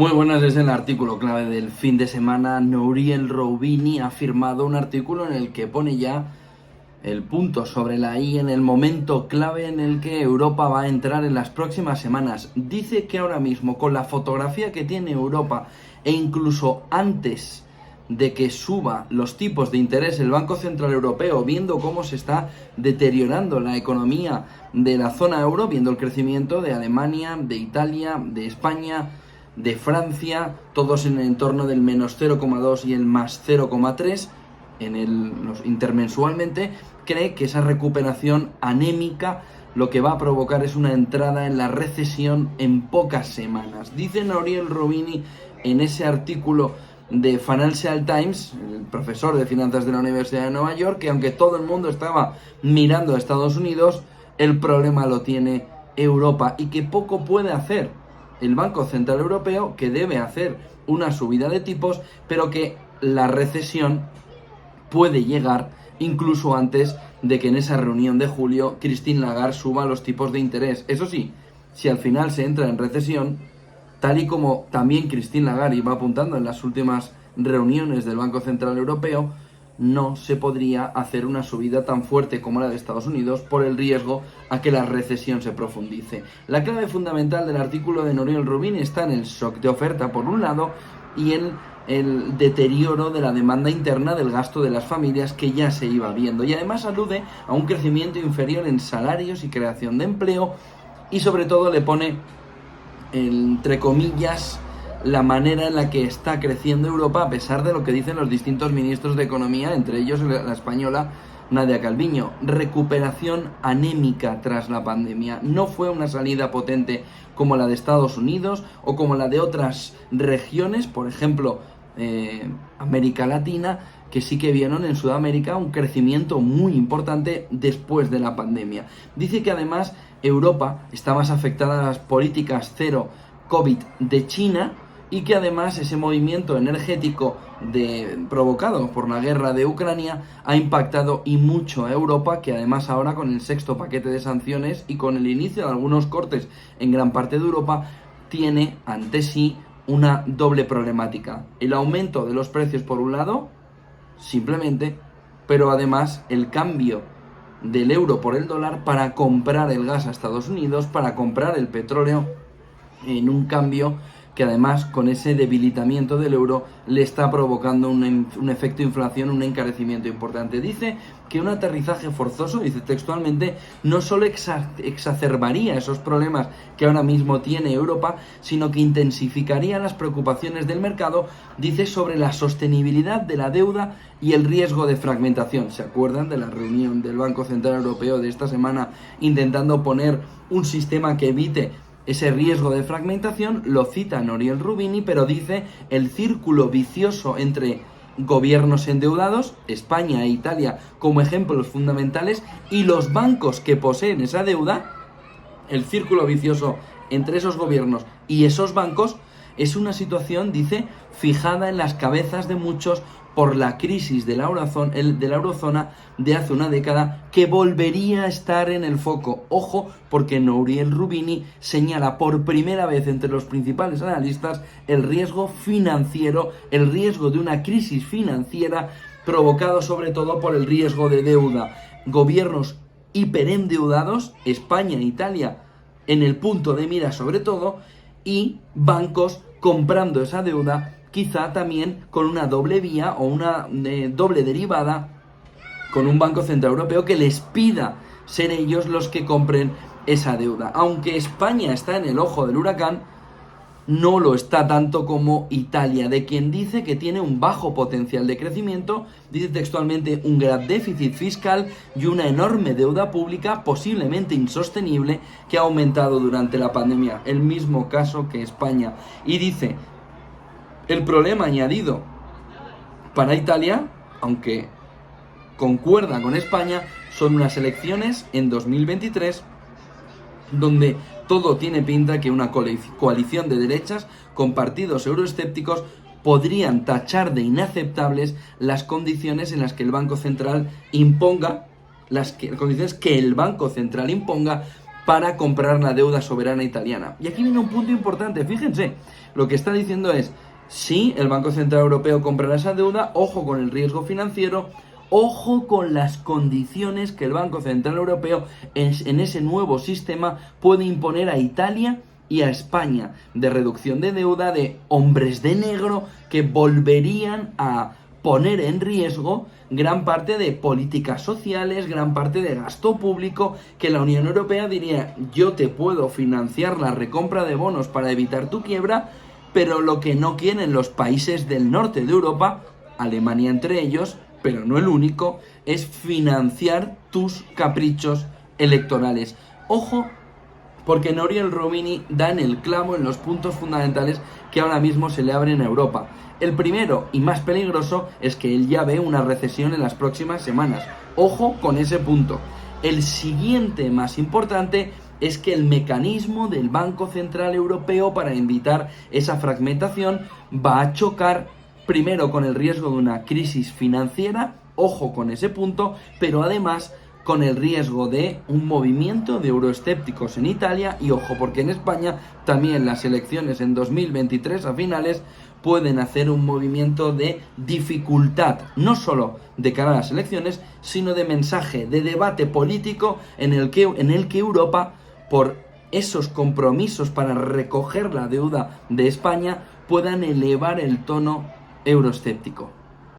Muy buenas, es el artículo clave del fin de semana. Nouriel Roubini ha firmado un artículo en el que pone ya el punto sobre la I en el momento clave en el que Europa va a entrar en las próximas semanas. Dice que ahora mismo, con la fotografía que tiene Europa e incluso antes de que suba los tipos de interés el Banco Central Europeo, viendo cómo se está deteriorando la economía de la zona euro, viendo el crecimiento de Alemania, de Italia, de España, de Francia, todos en el entorno del menos 0,2 y el más 0,3 intermensualmente, cree que esa recuperación anémica lo que va a provocar es una entrada en la recesión en pocas semanas. Dice Nouriel Roubini en ese artículo de Financial Times, el profesor de finanzas de la Universidad de Nueva York, que aunque todo el mundo estaba mirando a Estados Unidos, el problema lo tiene Europa y que poco puede hacer el Banco Central Europeo, que debe hacer una subida de tipos, pero que la recesión puede llegar incluso antes de que en esa reunión de julio Christine Lagarde suba los tipos de interés. Eso sí, si al final se entra en recesión, tal y como también Christine Lagarde iba apuntando en las últimas reuniones del Banco Central Europeo, no se podría hacer una subida tan fuerte como la de Estados Unidos por el riesgo a que la recesión se profundice. La clave fundamental del artículo de Nouriel Roubini está en el shock de oferta por un lado y en el deterioro de la demanda interna del gasto de las familias que ya se iba viendo, y además alude a un crecimiento inferior en salarios y creación de empleo, y sobre todo le pone entre comillas la manera en la que está creciendo Europa, a pesar de lo que dicen los distintos ministros de Economía, entre ellos la española Nadia Calviño. Recuperación anémica tras la pandemia. No fue una salida potente como la de Estados Unidos o como la de otras regiones, por ejemplo, América Latina, que sí que vieron en Sudamérica un crecimiento muy importante después de la pandemia. Dice que además Europa está más afectada a las políticas cero COVID de China, y que además ese movimiento energético provocado por la guerra de Ucrania ha impactado y mucho a Europa, que además ahora con el sexto paquete de sanciones y con el inicio de algunos cortes en gran parte de Europa, tiene ante sí una doble problemática. El aumento de los precios por un lado, simplemente, pero además el cambio del euro por el dólar para comprar el gas a Estados Unidos, para comprar el petróleo, en un cambio que además con ese debilitamiento del euro le está provocando un efecto de inflación, un encarecimiento importante. Dice que un aterrizaje forzoso, dice textualmente, no solo exacerbaría esos problemas que ahora mismo tiene Europa, sino que intensificaría las preocupaciones del mercado, dice, sobre la sostenibilidad de la deuda y el riesgo de fragmentación. ¿Se acuerdan de la reunión del Banco Central Europeo de esta semana intentando poner un sistema que evite ese riesgo de fragmentación? Lo cita Nouriel Roubini, pero dice el círculo vicioso entre gobiernos endeudados, España e Italia como ejemplos fundamentales, y los bancos que poseen esa deuda, el círculo vicioso entre esos gobiernos y esos bancos es una situación, dice, fijada en las cabezas de muchos por la crisis de la eurozona de hace una década, que volvería a estar en el foco. Ojo, porque Nouriel Roubini señala por primera vez entre los principales analistas el riesgo financiero, el riesgo de una crisis financiera provocado sobre todo por el riesgo de deuda. Gobiernos hiperendeudados, España e Italia en el punto de mira sobre todo, y bancos comprando esa deuda, quizá también con una doble vía o una doble derivada, con un Banco Central Europeo que les pida ser ellos los que compren esa deuda. Aunque España está en el ojo del huracán, no lo está tanto como Italia, de quien dice que tiene un bajo potencial de crecimiento, dice textualmente un gran déficit fiscal y una enorme deuda pública posiblemente insostenible que ha aumentado durante la pandemia, el mismo caso que España. Y dice, el problema añadido para Italia, aunque concuerda con España, son unas elecciones en 2023 donde todo tiene pinta que una coalición de derechas con partidos euroescépticos podrían tachar de inaceptables las condiciones en las que el Banco Central imponga, condiciones que el Banco Central imponga para comprar la deuda soberana italiana. Y aquí viene un punto importante, fíjense, lo que está diciendo es, sí, el Banco Central Europeo comprará esa deuda, ojo con el riesgo financiero, ojo con las condiciones que el Banco Central Europeo en ese nuevo sistema puede imponer a Italia y a España, de reducción de deuda, de hombres de negro que volverían a poner en riesgo gran parte de políticas sociales, gran parte de gasto público, que la Unión Europea diría, yo te puedo financiar la recompra de bonos para evitar tu quiebra, pero lo que no quieren los países del norte de Europa, Alemania entre ellos, pero no el único, es financiar tus caprichos electorales. Ojo, porque Nouriel Roubini da en el clavo en los puntos fundamentales que ahora mismo se le abren a Europa. El primero y más peligroso es que él ya ve una recesión en las próximas semanas. Ojo con ese punto. El siguiente más importante es que el mecanismo del Banco Central Europeo para evitar esa fragmentación va a chocar primero con el riesgo de una crisis financiera, ojo con ese punto, pero además con el riesgo de un movimiento de euroescépticos en Italia y ojo porque en España también las elecciones en 2023 a finales pueden hacer un movimiento de dificultad, no solo de cara a las elecciones, sino de mensaje, de debate político en el que Europa, por esos compromisos para recoger la deuda de España, puedan elevar el tono euroescéptico.